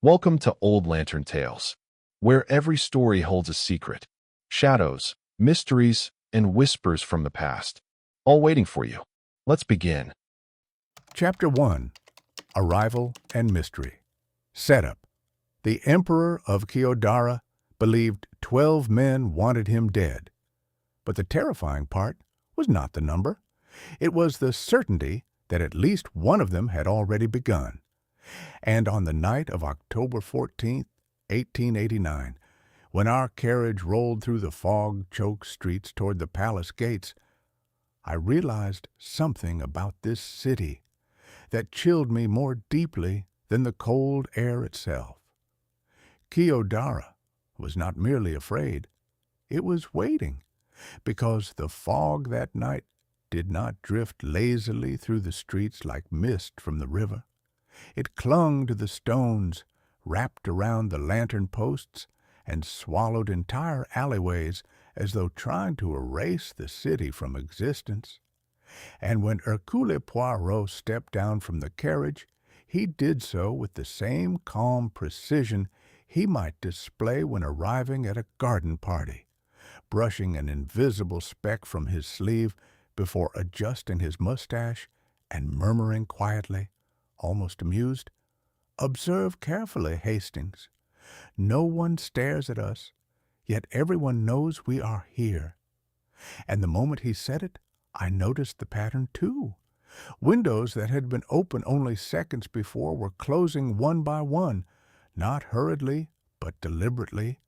Welcome to Old Lantern Tales, where every story holds a secret, shadows, mysteries, and whispers from the past, all waiting for you. Let's begin. Chapter 1. Arrival and Mystery. Setup. The Emperor of Kyodara believed 12 men wanted him dead. But the terrifying part was not the number. It was the certainty that at least one of them had already begun. And on the night of October 14th, 1889, when our carriage rolled through the fog-choked streets toward the palace gates, I realized something about this city that chilled me more deeply than the cold air itself. Kyodara was not merely afraid, it was waiting, because the fog that night did not drift lazily through the streets like mist from the river. It clung to the stones, wrapped around the lantern posts, and swallowed entire alleyways as though trying to erase the city from existence. And when Hercule Poirot stepped down from the carriage, he did so with the same calm precision he might display when arriving at a garden party, brushing an invisible speck from his sleeve before adjusting his mustache and murmuring quietly, almost amused, "Observe carefully, Hastings. No one stares at us, yet everyone knows we are here." And the moment he said it, I noticed the pattern too. Windows that had been open only seconds before were closing one by one, not hurriedly, but deliberately.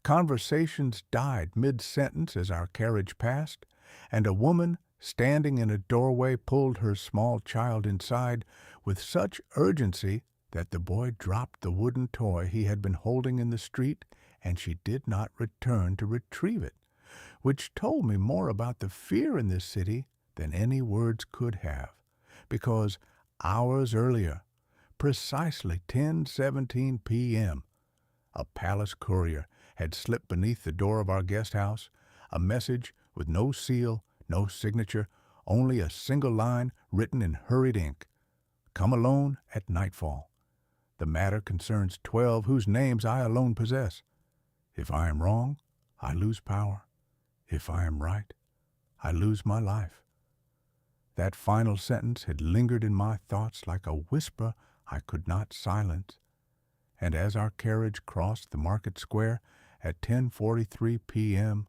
Conversations died mid-sentence as our carriage passed, and a woman standing in a doorway pulled her small child inside with such urgency that the boy dropped the wooden toy he had been holding in the street, and she did not return to retrieve it, which told me more about the fear in this city than any words could have, because hours earlier, precisely 10:17 p.m., a palace courier had slipped beneath the door of our guest house, a message with no seal, no signature, only a single line written in hurried ink. "Come alone at nightfall. The matter concerns 12 whose names I alone possess. If I am wrong, I lose power. If I am right, I lose my life." That final sentence had lingered in my thoughts like a whisper I could not silence, and as our carriage crossed the market square at 10:43 p.m.,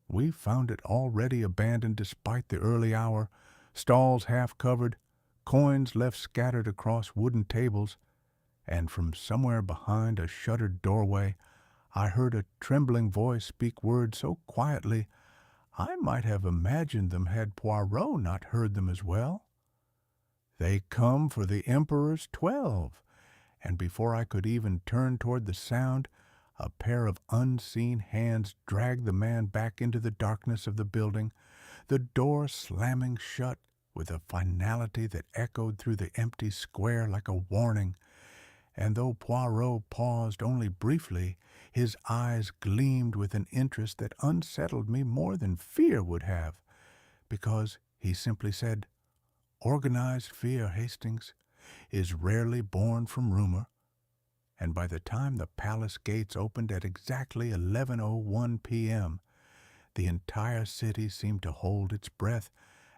we found it already abandoned despite the early hour, stalls half covered, coins left scattered across wooden tables, and from somewhere behind a shuttered doorway I heard a trembling voice speak words so quietly I might have imagined them had Poirot not heard them as well. "They come for the Emperor's 12, and before I could even turn toward the sound, a pair of unseen hands dragged the man back into the darkness of the building, the door slamming shut with a finality that echoed through the empty square like a warning. And though Poirot paused only briefly, his eyes gleamed with an interest that unsettled me more than fear would have, because he simply said, "Organized fear, Hastings, is rarely born from rumor." And by the time the palace gates opened at exactly 11:01 p.m., the entire city seemed to hold its breath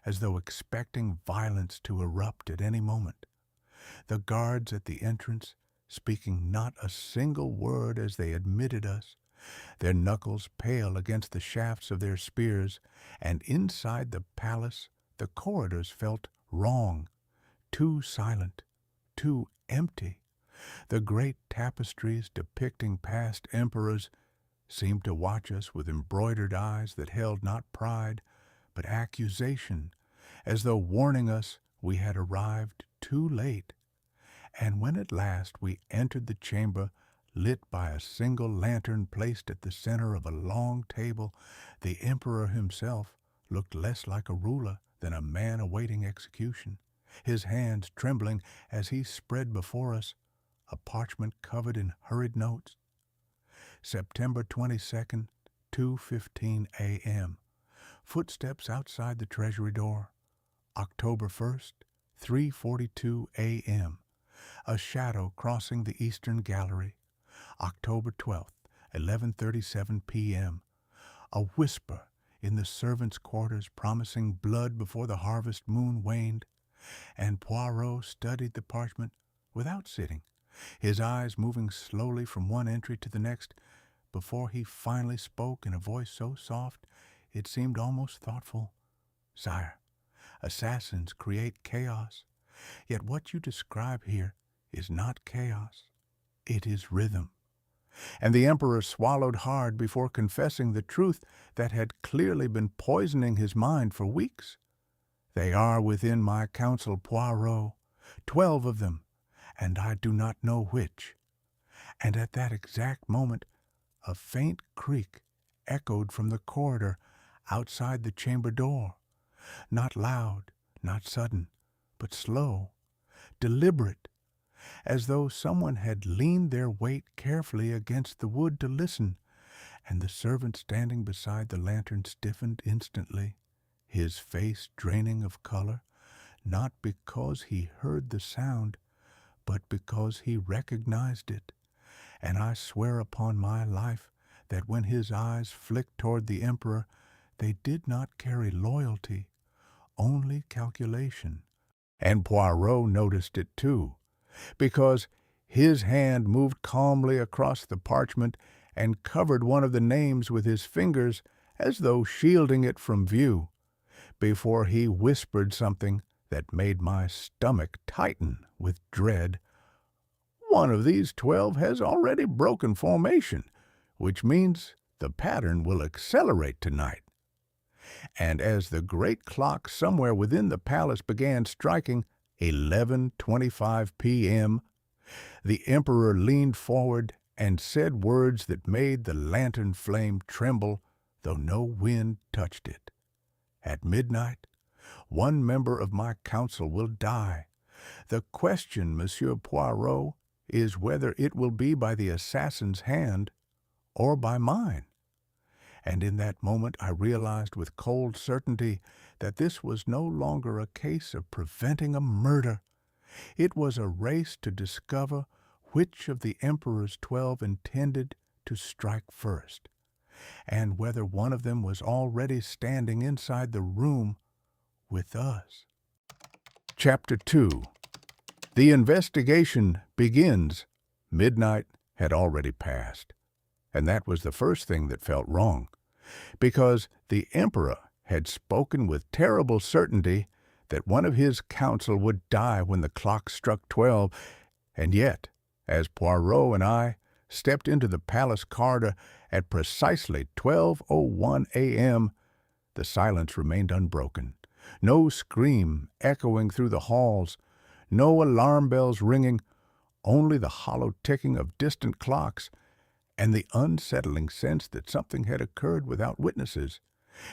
as though expecting violence to erupt at any moment. The guards at the entrance speaking not a single word as they admitted us, their knuckles pale against the shafts of their spears, and inside the palace the corridors felt wrong, too silent, too empty. The great tapestries depicting past emperors seemed to watch us with embroidered eyes that held not pride, but accusation, as though warning us we had arrived too late. And when at last we entered the chamber, lit by a single lantern placed at the center of a long table, the emperor himself looked less like a ruler than a man awaiting execution, his hands trembling as he spread before us a parchment covered in hurried notes. September 22nd, 2:15 a.m. Footsteps outside the treasury door. October 1st, 3:42 a.m. A shadow crossing the eastern gallery. October 12th, 11:37 p.m. A whisper in the servants' quarters promising blood before the harvest moon waned, and Poirot studied the parchment without sitting, his eyes moving slowly from one entry to the next, before he finally spoke in a voice so soft it seemed almost thoughtful. "Sire, assassins create chaos, yet what you describe here is not chaos. It is rhythm." And the Emperor swallowed hard before confessing the truth that had clearly been poisoning his mind for weeks. "They are within my council, Poirot, 12 of them, and I do not know which." And at that exact moment, a faint creak echoed from the corridor outside the chamber door. Not loud, not sudden, but slow, deliberate, as though someone had leaned their weight carefully against the wood to listen, and the servant standing beside the lantern stiffened instantly, his face draining of color, not because he heard the sound, but because he recognized it. And I swear upon my life that when his eyes flicked toward the Emperor, they did not carry loyalty, only calculation. And Poirot noticed it too, because his hand moved calmly across the parchment and covered one of the names with his fingers as though shielding it from view, before he whispered something that made my stomach tighten with dread. "One of these 12 has already broken formation, which means the pattern will accelerate tonight." And as the great clock somewhere within the palace began striking 11:25 p.m., the Emperor leaned forward and said words that made the lantern flame tremble, though no wind touched it. "At midnight, one member of my council will die. The question, Monsieur Poirot, is whether it will be by the assassin's hand or by mine." And in that moment I realized with cold certainty that this was no longer a case of preventing a murder. It was a race to discover which of the Emperor's 12 intended to strike first, and whether one of them was already standing inside the room with us. Chapter 2. The investigation begins. Midnight had already passed, and that was the first thing that felt wrong, because the Emperor had spoken with terrible certainty that one of his council would die when the clock struck 12, and yet, as Poirot and I stepped into the palace corridor at precisely 12:01 a.m., the silence remained unbroken. No scream echoing through the halls, no alarm bells ringing, only the hollow ticking of distant clocks, and the unsettling sense that something had occurred without witnesses.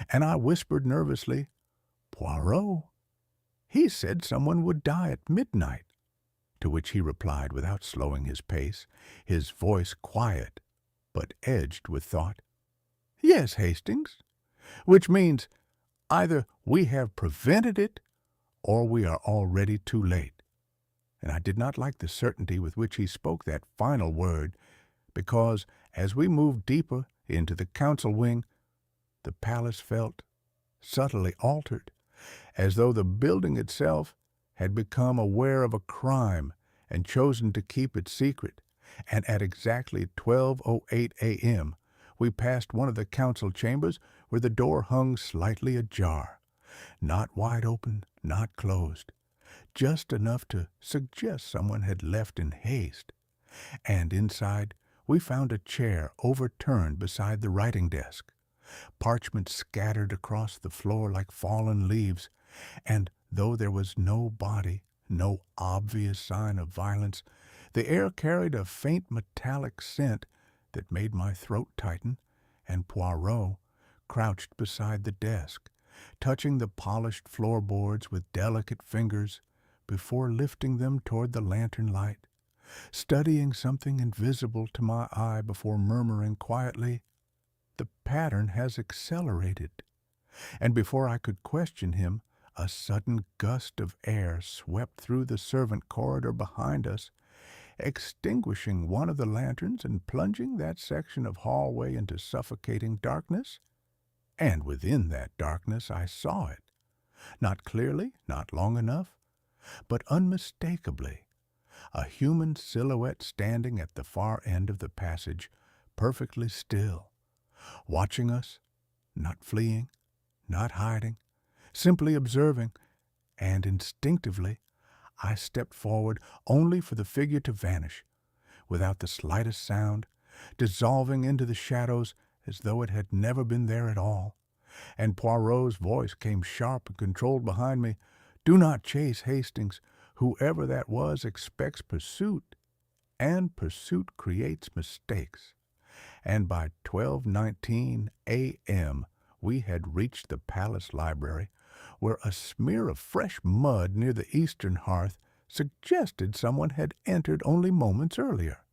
And I whispered nervously, "Poirot, he said someone would die at midnight." To which he replied without slowing his pace, his voice quiet but edged with thought, "Yes, Hastings, which means either we have prevented it or we are already too late." And I did not like the certainty with which he spoke that final word, because as we moved deeper into the council wing, the palace felt subtly altered, as though the building itself had become aware of a crime and chosen to keep it secret. And at exactly 12:08 a.m., we passed one of the council chambers where the door hung slightly ajar, not wide open, not closed, just enough to suggest someone had left in haste. And inside, we found a chair overturned beside the writing desk, parchment scattered across the floor like fallen leaves, and though there was no body, no obvious sign of violence, the air carried a faint metallic scent that made my throat tighten, and Poirot crouched beside the desk, touching the polished floorboards with delicate fingers before lifting them toward the lantern light, studying something invisible to my eye before murmuring quietly, "The pattern has accelerated." And before I could question him, A sudden gust of air swept through the servant corridor behind us, extinguishing one of the lanterns and plunging that section of hallway into suffocating darkness. And within that darkness I saw it, not clearly, not long enough, but unmistakably, a human silhouette standing at the far end of the passage, perfectly still, watching us, not fleeing, not hiding, simply observing, and instinctively I stepped forward only for the figure to vanish, without the slightest sound, dissolving into the shadows as though it had never been there at all. And Poirot's voice came sharp and controlled behind me. "Do not chase, Hastings. Whoever that was expects pursuit, and pursuit creates mistakes." And by 12:19 a.m. we had reached the palace library, where a smear of fresh mud near the eastern hearth suggested someone had entered only moments earlier.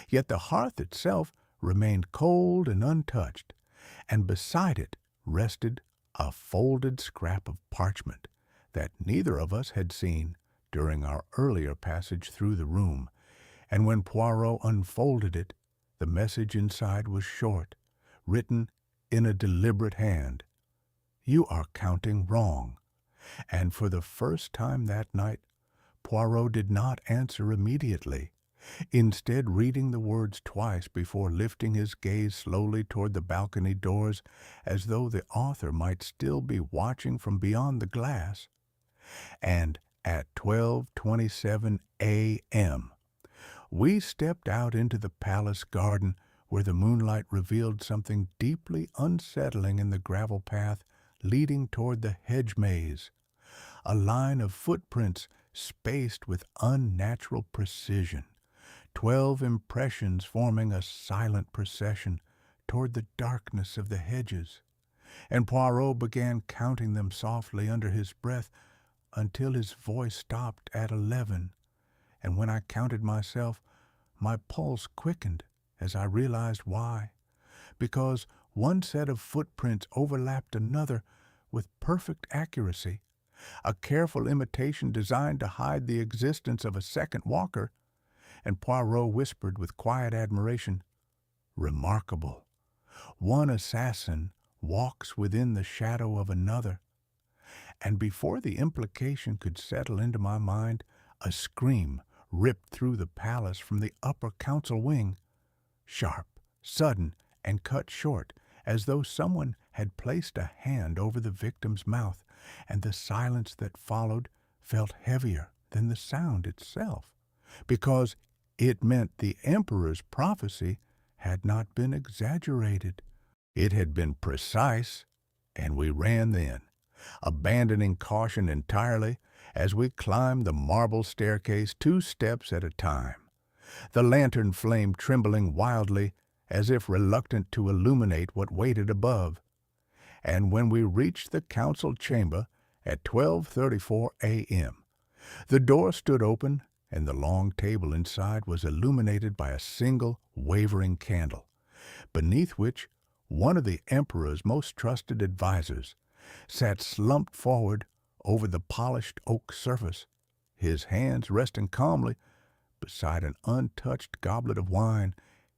Yet the hearth itself remained cold and untouched, and beside it rested a folded scrap of parchment that neither of us had seen during our earlier passage through the room, and when Poirot unfolded it, the message inside was short, written in a deliberate hand. "You are counting wrong." And for the first time that night, Poirot did not answer immediately, instead reading the words twice before lifting his gaze slowly toward the balcony doors, as though the author might still be watching from beyond the glass. And at 12:27 a.m., we stepped out into the palace garden, where the moonlight revealed something deeply unsettling in the gravel path leading toward the hedge maze, a line of footprints spaced with unnatural precision, 12 impressions forming a silent procession toward the darkness of the hedges. And Poirot began counting them softly under his breath until his voice stopped at 11. And when I counted myself, my pulse quickened as I realized why. Because one set of footprints overlapped another with perfect accuracy, a careful imitation designed to hide the existence of a second walker, and Poirot whispered with quiet admiration, "Remarkable. One assassin walks within the shadow of another." And before the implication could settle into my mind, a scream ripped through the palace from the upper council wing, sharp, sudden, and cut short, as though someone had placed a hand over the victim's mouth, and the silence that followed felt heavier than the sound itself, because it meant the Emperor's prophecy had not been exaggerated. It had been precise, and we ran then, abandoning caution entirely as we climbed the marble staircase 2 steps at a time, the lantern flame trembling wildly as if reluctant to illuminate what waited above. And when we reached the council chamber at 12:34 a.m., the door stood open and the long table inside was illuminated by a single wavering candle, beneath which one of the Emperor's most trusted advisers sat slumped forward over the polished oak surface, his hands resting calmly beside an untouched goblet of wine,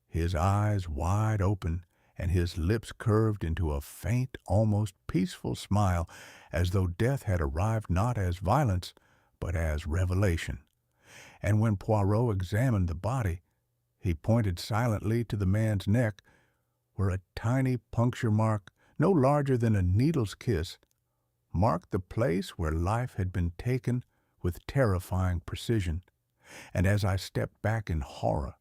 his eyes wide open and his lips curved into a faint, almost peaceful smile, as though death had arrived not as violence, but as revelation. And when Poirot examined the body, he pointed silently to the man's neck, where a tiny puncture mark, no larger than a needle's kiss, marked the place where life had been taken with terrifying precision. And as I stepped back in horror,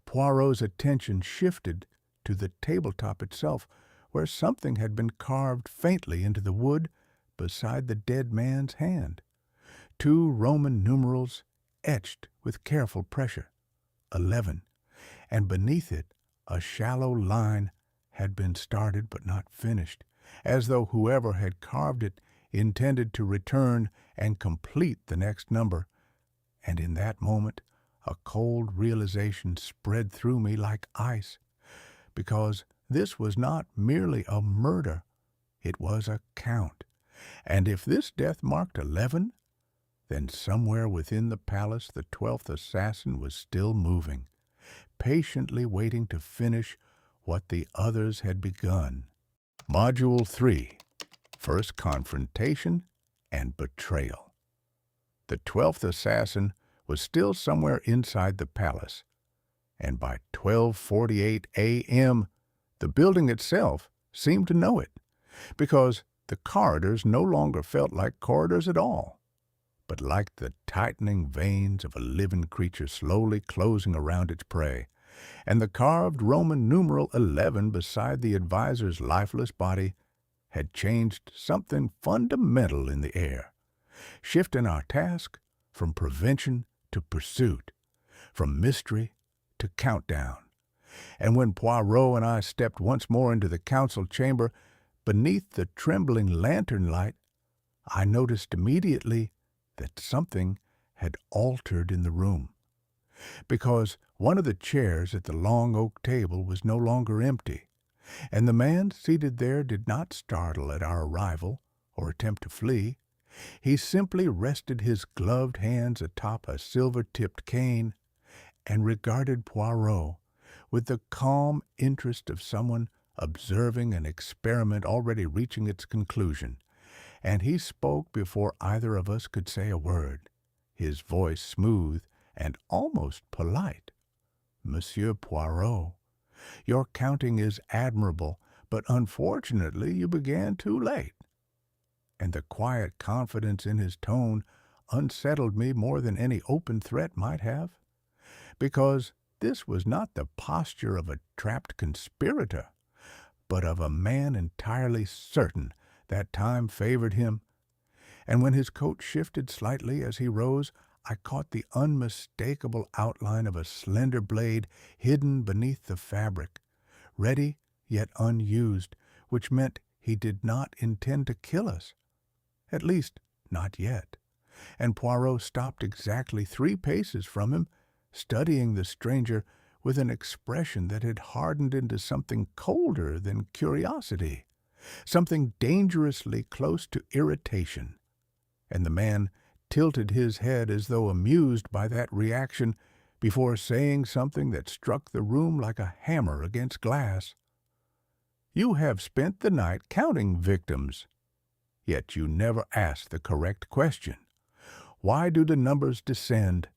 Poirot's attention shifted to the tabletop itself, where something had been carved faintly into the wood beside the dead man's hand. 2 Roman numerals etched with careful pressure, 11, and beneath it a shallow line had been started but not finished, as though whoever had carved it intended to return and complete the next number. And in that moment a cold realization spread through me like ice, because this was not merely a murder, it was a count, And if this death marked 11, then somewhere within the palace the 12th assassin was still moving, patiently waiting to finish what the others had begun. Module 3. First Confrontation and Betrayal. The 12th assassin was still somewhere inside the palace, and by 12:48 a.m., the building itself seemed to know it, because the corridors no longer felt like corridors at all, but like the tightening veins of a living creature slowly closing around its prey, and the carved Roman numeral 11 beside the advisor's lifeless body had changed something fundamental in the air, shifting our task from prevention to pursuit, from mystery to countdown. And when Poirot and I stepped once more into the council chamber, beneath the trembling lantern light, I noticed immediately that something had altered in the room, because one of the chairs at the long oak table was no longer empty, and the man seated there did not startle at our arrival or attempt to flee. He simply rested his gloved hands atop a silver-tipped cane and regarded Poirot with the calm interest of someone observing an experiment already reaching its conclusion, and he spoke before either of us could say a word, his voice smooth and almost polite. "Monsieur Poirot, your counting is admirable, but unfortunately you began too late." And the quiet confidence in his tone unsettled me more than any open threat might have, because this was not the posture of a trapped conspirator, but of a man entirely certain that time favored him. And when his coat shifted slightly as he rose, I caught the unmistakable outline of a slender blade hidden beneath the fabric, ready yet unused, which meant he did not intend to kill us. At least, not yet. And Poirot stopped exactly 3 paces from him, studying the stranger with an expression that had hardened into something colder than curiosity, something dangerously close to irritation. And the man tilted his head as though amused by that reaction before saying something that struck the room like a hammer against glass. "You have spent the night counting victims, yet you never asked the correct question. Why do the numbers descend?"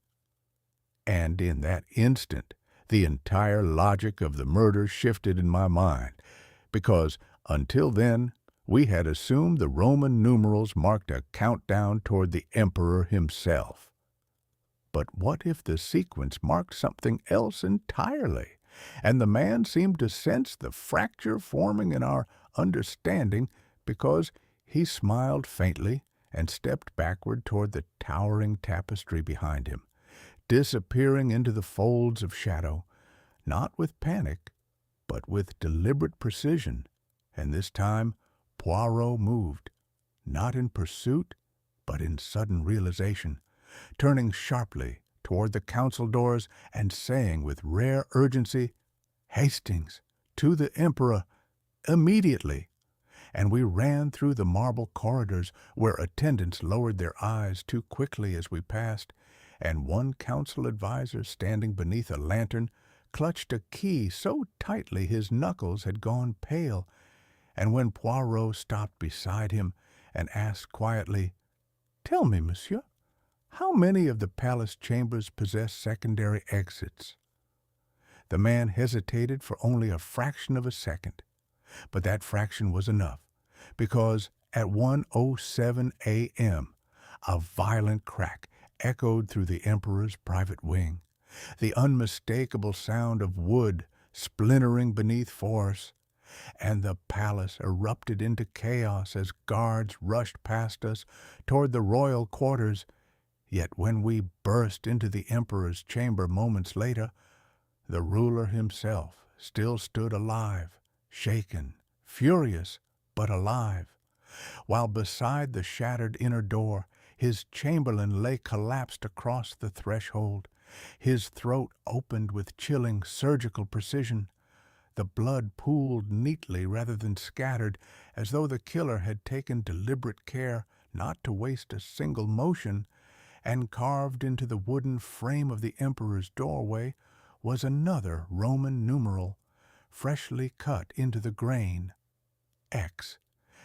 And in that instant, the entire logic of the murder shifted in my mind, because until then we had assumed the Roman numerals marked a countdown toward the emperor himself. But what if the sequence marked something else entirely, and the man seemed to sense the fracture forming in our understanding, because he smiled faintly and stepped backward toward the towering tapestry behind him, disappearing into the folds of shadow, not with panic, but with deliberate precision. And this time Poirot moved, not in pursuit, but in sudden realization, turning sharply toward the council doors and saying with rare urgency, "Hastings, to the Emperor, immediately!" And we ran through the marble corridors where attendants lowered their eyes too quickly as we passed, and one council advisor standing beneath a lantern clutched a key so tightly his knuckles had gone pale. And when Poirot stopped beside him and asked quietly, "Tell me, monsieur, how many of the palace chambers possess secondary exits?" The man hesitated for only a fraction of a second, but that fraction was enough, because at 1:07 a.m. a violent crack echoed through the emperor's private wing, the unmistakable sound of wood splintering beneath force, and the palace erupted into chaos as guards rushed past us toward the royal quarters. Yet when we burst into the emperor's chamber moments later, the ruler himself still stood alive, shaken, furious, but alive, while beside the shattered inner door his chamberlain lay collapsed across the threshold, his throat opened with chilling surgical precision, The blood pooled neatly rather than scattered, as though the killer had taken deliberate care not to waste a single motion, and carved into the wooden frame of the emperor's doorway was another Roman numeral, freshly cut into the grain, X,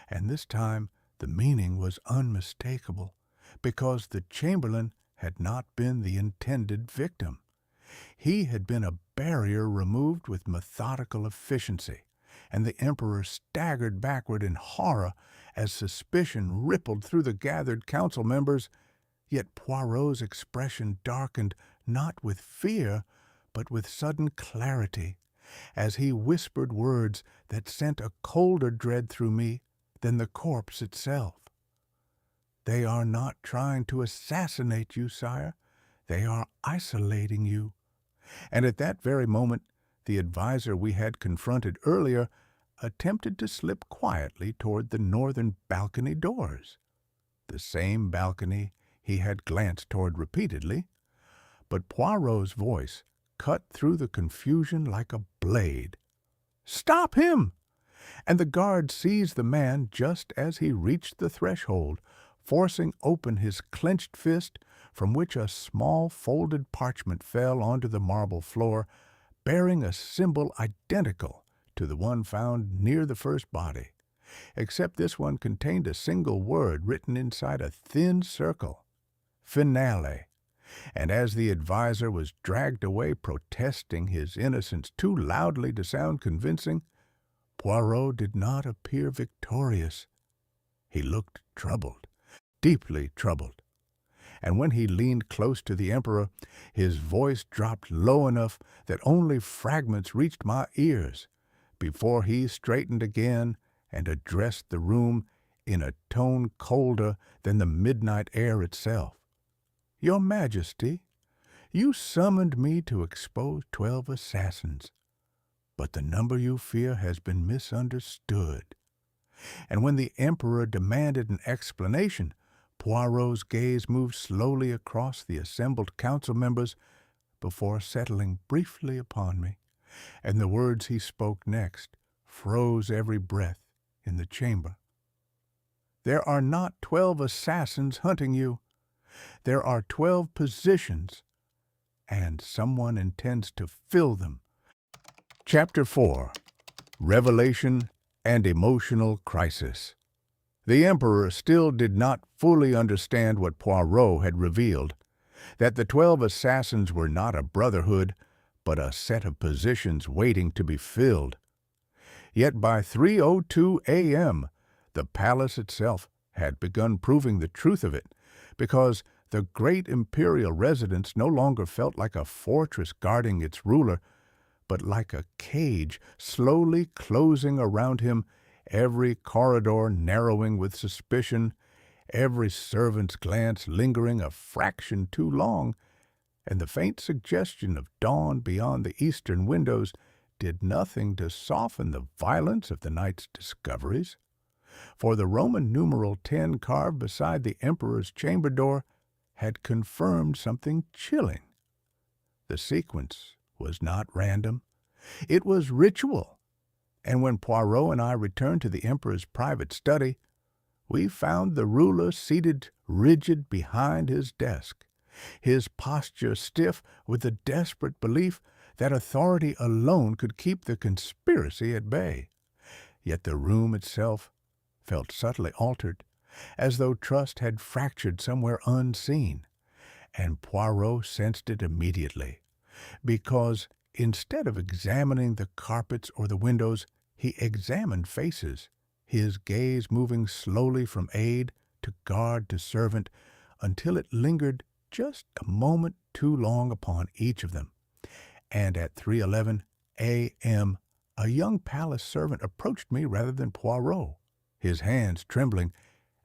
and this time the meaning was unmistakable, because the chamberlain had not been the intended victim. He had been a barrier removed with methodical efficiency, and the emperor staggered backward in horror as suspicion rippled through the gathered council members. Yet Poirot's expression darkened not with fear, but with sudden clarity, as he whispered words that sent a colder dread through me than the corpse itself. "They are not trying to assassinate you, sire. They are isolating you." And at that very moment, the adviser we had confronted earlier attempted to slip quietly toward the northern balcony doors. The same balcony he had glanced toward repeatedly, but Poirot's voice cut through the confusion like a blade. "Stop him!" And the guard seized the man just as he reached the threshold, forcing open his clenched fist, from which a small folded parchment fell onto the marble floor, bearing a symbol identical to the one found near the first body, except this one contained a single word written inside a thin circle: finale. And as the adviser was dragged away protesting his innocence too loudly to sound convincing, Poirot did not appear victorious. He looked troubled, deeply troubled. And when he leaned close to the emperor, his voice dropped low enough that only fragments reached my ears, before he straightened again and addressed the room in a tone colder than the midnight air itself. "Your Majesty, you summoned me to expose 12 assassins, but the number you fear has been misunderstood." And when the emperor demanded an explanation, Poirot's gaze moved slowly across the assembled council members before settling briefly upon me, and the words he spoke next froze every breath in the chamber. "There are not 12 assassins hunting you. There are 12 positions, and someone intends to fill them." Chapter 4. Revelation and Emotional Crisis. The emperor still did not fully understand what Poirot had revealed, that the 12 assassins were not a brotherhood, but a set of positions waiting to be filled. Yet by 3:02 a.m., the palace itself had begun proving the truth of it, because the great imperial residence no longer felt like a fortress guarding its ruler, but like a cage slowly closing around him, every corridor narrowing with suspicion, every servant's glance lingering a fraction too long, and the faint suggestion of dawn beyond the eastern windows did nothing to soften the violence of the night's discoveries. For the Roman numeral 10 carved beside the emperor's chamber door had confirmed something chilling. The sequence was not random. It was ritual. And when Poirot and I returned to the emperor's private study, we found the ruler seated rigid behind his desk, his posture stiff with the desperate belief that authority alone could keep the conspiracy at bay. Yet the room itself felt subtly altered, as though trust had fractured somewhere unseen, and Poirot sensed it immediately, because instead of examining the carpets or the windows, he examined faces, his gaze moving slowly from aide to guard to servant until it lingered just a moment too long upon each of them. And at 3:11 a.m., a young palace servant approached me rather than Poirot, his hands trembling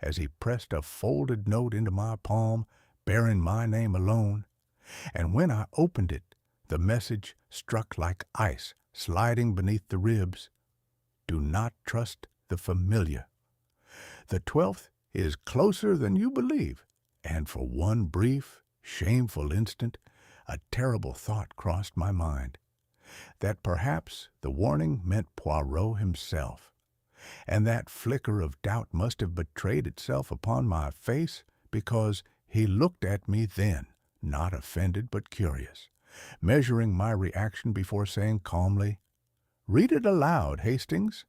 as he pressed a folded note into my palm, bearing my name alone. And when I opened it, the message struck like ice, sliding beneath the ribs. "Do not trust the familiar. The 12th is closer than you believe." And for one brief, shameful instant, a terrible thought crossed my mind. that perhaps the warning meant Poirot himself, and that flicker of doubt must have betrayed itself upon my face because he looked at me then, not offended but curious, measuring my reaction before saying calmly, "Read it aloud, Hastings."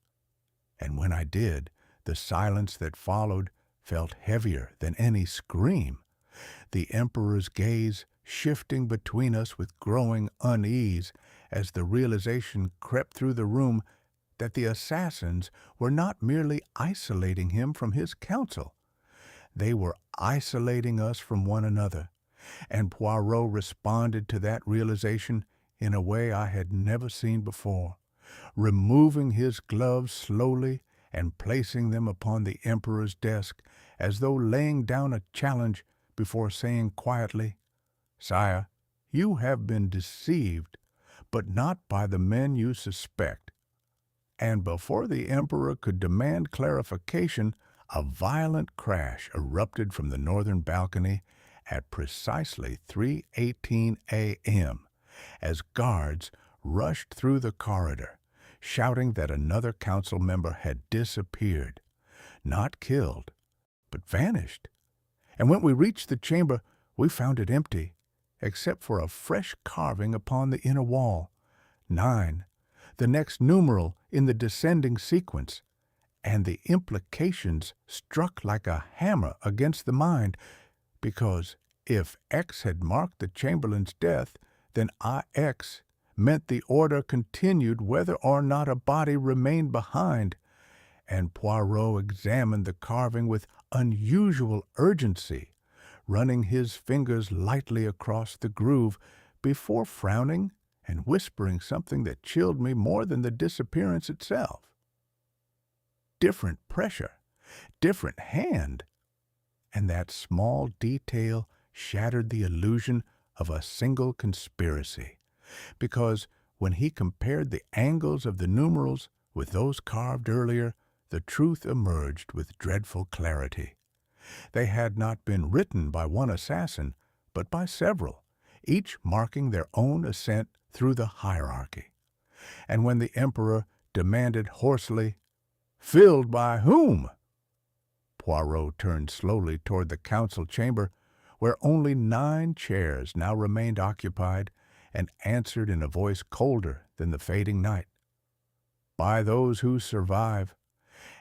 And when I did, the silence that followed felt heavier than any scream, the Emperor's gaze shifting between us with growing unease as the realization crept through the room that the assassins were not merely isolating him from his council. They were isolating us from one another, and Poirot responded to that realization in a way I had never seen before, removing his gloves slowly and placing them upon the Emperor's desk as though laying down a challenge before saying quietly, "Sire, you have been deceived, but not by the men you suspect." And before the Emperor could demand clarification, a violent crash erupted from the northern balcony at precisely 3:18 a.m. as guards rushed through the corridor, shouting that another council member had disappeared, not killed, but vanished. And when we reached the chamber, we found it empty, except for a fresh carving upon the inner wall, 9, the next numeral in the descending sequence, and the implications struck like a hammer against the mind, because if X had marked the Chamberlain's death, then IX meant the order continued whether or not a body remained behind, and Poirot examined the carving with unusual urgency, running his fingers lightly across the groove before frowning and whispering something that chilled me more than the disappearance itself. Different pressure, different hand, and that small detail shattered the illusion of a single conspiracy, because when he compared the angles of the numerals with those carved earlier, the truth emerged with dreadful clarity. They had not been written by one assassin, but by several, each marking their own ascent through the hierarchy. And when the Emperor demanded hoarsely, "Filled by whom?" Poirot turned slowly toward the council chamber, where only 9 chairs now remained occupied, and answered in a voice colder than the fading night, "By those who survive."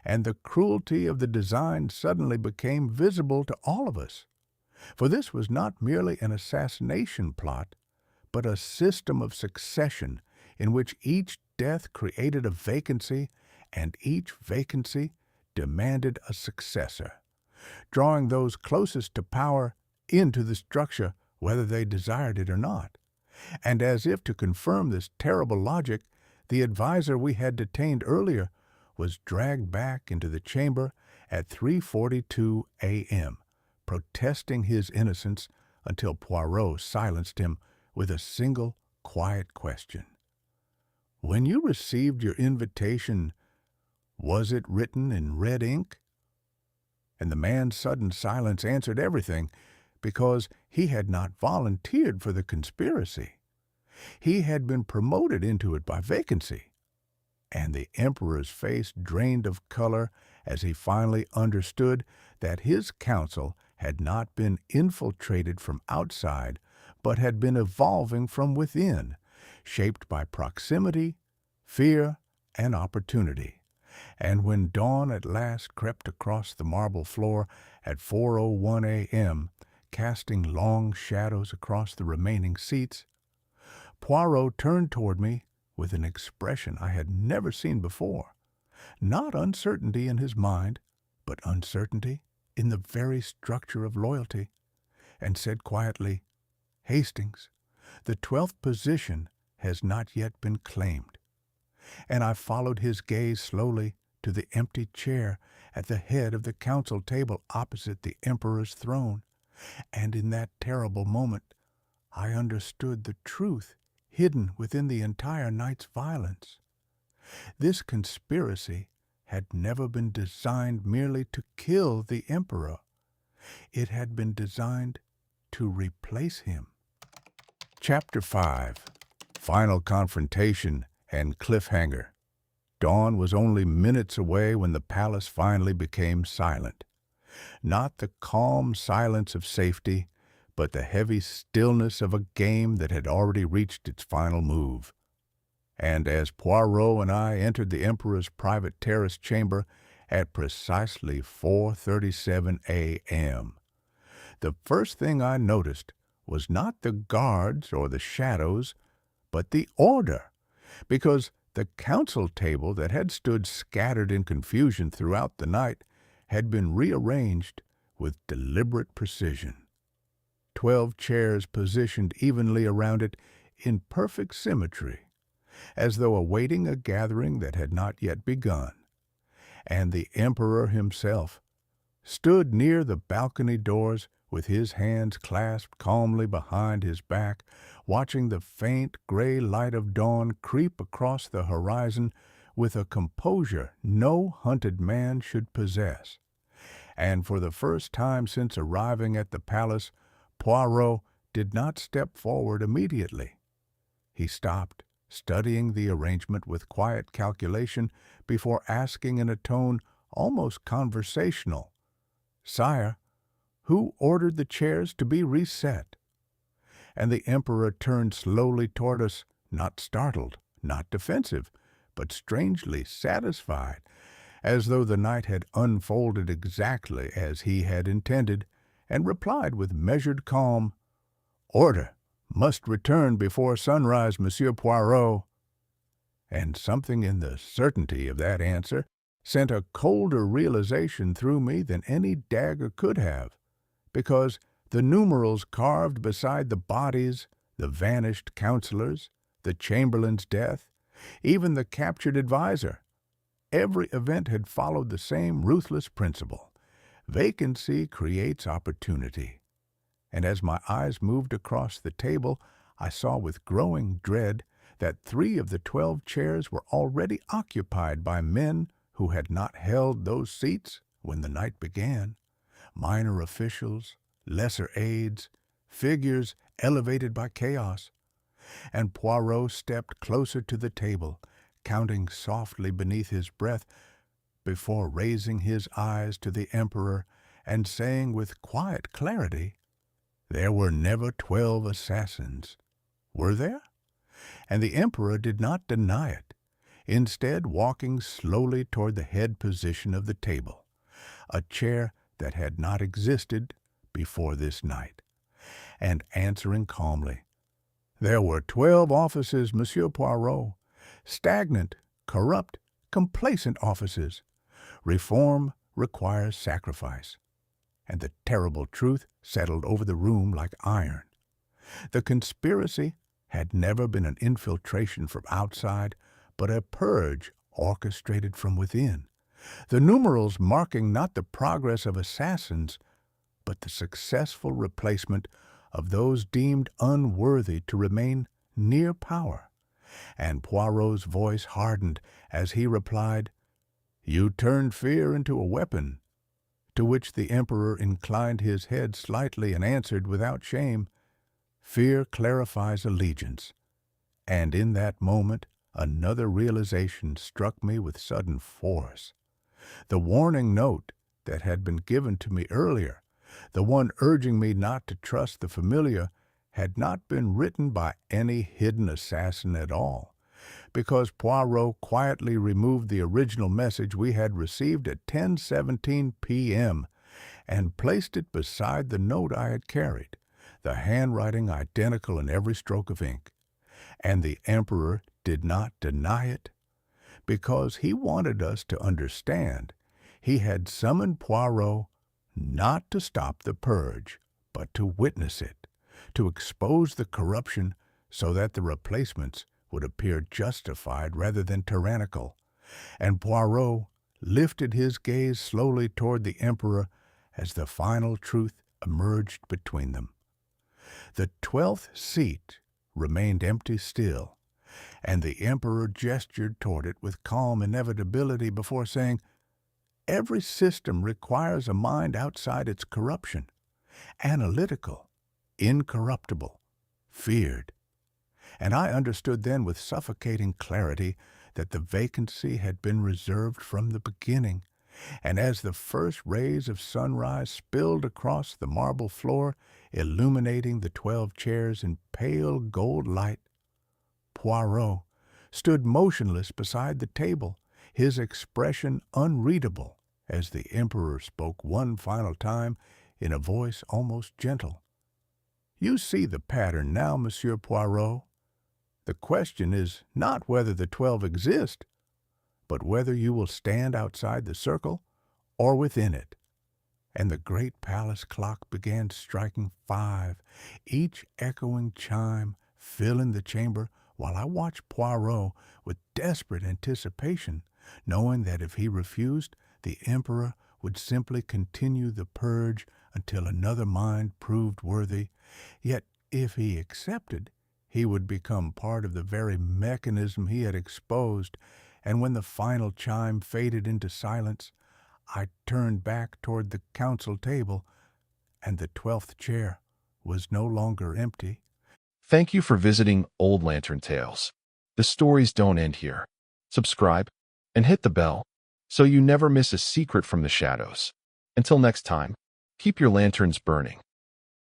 And the cruelty of the design suddenly became visible to all of us. For this was not merely an assassination plot, but a system of succession in which each death created a vacancy, and each vacancy demanded a successor, drawing those closest to power into the structure whether they desired it or not. And as if to confirm this terrible logic, the adviser we had detained earlier was dragged back into the chamber at 3:42 a.m., protesting his innocence until Poirot silenced him with a single quiet question. "When you received your invitation, was it written in red ink?" And the man's sudden silence answered everything, because he had not volunteered for the conspiracy. He had been promoted into it by vacancy. And the Emperor's face drained of color as he finally understood that his council had not been infiltrated from outside, but had been evolving from within, shaped by proximity, fear, and opportunity. And when dawn at last crept across the marble floor at 4:01 a.m., casting long shadows across the remaining seats, Poirot turned toward me with an expression I had never seen before, not uncertainty in his mind, but uncertainty in the very structure of loyalty, and said quietly, "Hastings, the 12th position has not yet been claimed." And I followed his gaze slowly to the empty chair at the head of the council table opposite the Emperor's throne, and in that terrible moment I understood the truth hidden within the entire night's violence. This conspiracy had never been designed merely to kill the Emperor. It had been designed to replace him. Chapter 5. final confrontation and cliffhanger. Dawn was only minutes away when the palace finally became silent. Not the calm silence of safety, but the heavy stillness of a game that had already reached its final move. And as Poirot and I entered the Emperor's private terrace chamber at precisely 4:37 a.m., the first thing I noticed was not the guards or the shadows, but the order, because the council table that had stood scattered in confusion throughout the night had been rearranged with deliberate precision. 12 chairs positioned evenly around it in perfect symmetry, as though awaiting a gathering that had not yet begun. And the Emperor himself stood near the balcony doors with his hands clasped calmly behind his back, watching the faint gray light of dawn creep across the horizon with a composure no hunted man should possess. And for the first time since arriving at the palace, Poirot did not step forward immediately. He stopped, studying the arrangement with quiet calculation before asking in a tone almost conversational, "Sire, who ordered the chairs to be reset?" And the Emperor turned slowly toward us, not startled, not defensive, but strangely satisfied, as though the night had unfolded exactly as he had intended, and replied with measured calm, "Order must return before sunrise, Monsieur Poirot." And something in the certainty of that answer sent a colder realization through me than any dagger could have, because the numerals carved beside the bodies, the vanished councilors, the chamberlain's death, even the captured advisor, every event had followed the same ruthless principle. Vacancy creates opportunity. And as my eyes moved across the table, I saw with growing dread that 3 of the 12 chairs were already occupied by men who had not held those seats when the night began. Minor officials, lesser aides, figures elevated by chaos. And Poirot stepped closer to the table, counting softly beneath his breath, before raising his eyes to the Emperor and saying with quiet clarity, "There were never 12 assassins, were there?" And the Emperor did not deny it, instead walking slowly toward the head position of the table, a chair that had not existed before this night, and answering calmly, "There were 12 offices, Monsieur Poirot, stagnant, corrupt, complacent offices. Reform requires sacrifice." And the terrible truth settled over the room like iron. The conspiracy had never been an infiltration from outside, but a purge orchestrated from within. The numerals marking not the progress of assassins, but the successful replacement of those deemed unworthy to remain near power. And Poirot's voice hardened as he replied, "You turned fear into a weapon," to which the Emperor inclined his head slightly and answered without shame, "Fear clarifies allegiance." And in that moment, another realization struck me with sudden force. The warning note that had been given to me earlier, the one urging me not to trust the familiar, had not been written by any hidden assassin at all, because Poirot quietly removed the original message we had received at 10:17 p.m. and placed it beside the note I had carried, the handwriting identical in every stroke of ink. And the Emperor did not deny it, because he wanted us to understand he had summoned Poirot not to stop the purge, but to witness it, to expose the corruption so that the replacements would appear justified rather than tyrannical. And Poirot lifted his gaze slowly toward the Emperor as the final truth emerged between them. The 12th seat remained empty still, and the Emperor gestured toward it with calm inevitability before saying, "Every system requires a mind outside its corruption, analytical, incorruptible, feared." and I understood then with suffocating clarity that the vacancy had been reserved from the beginning. And as the first rays of sunrise spilled across the marble floor, illuminating the 12 chairs in pale gold light, Poirot stood motionless beside the table, his expression unreadable, as the Emperor spoke one final time in a voice almost gentle. "You see the pattern now, Monsieur Poirot. The question is not whether the 12 exist, but whether you will stand outside the circle or within it." And the great palace clock began striking 5, each echoing chime filling the chamber, while I watched Poirot with desperate anticipation, knowing that if he refused, the Emperor would simply continue the purge until another mind proved worthy. Yet if he accepted, he would become part of the very mechanism he had exposed, and when the final chime faded into silence, I turned back toward the council table, and the 12th chair was no longer empty. Thank you for visiting Old Lantern Tales. The stories don't end here. Subscribe and hit the bell so you never miss a secret from the shadows. Until next time, keep your lanterns burning.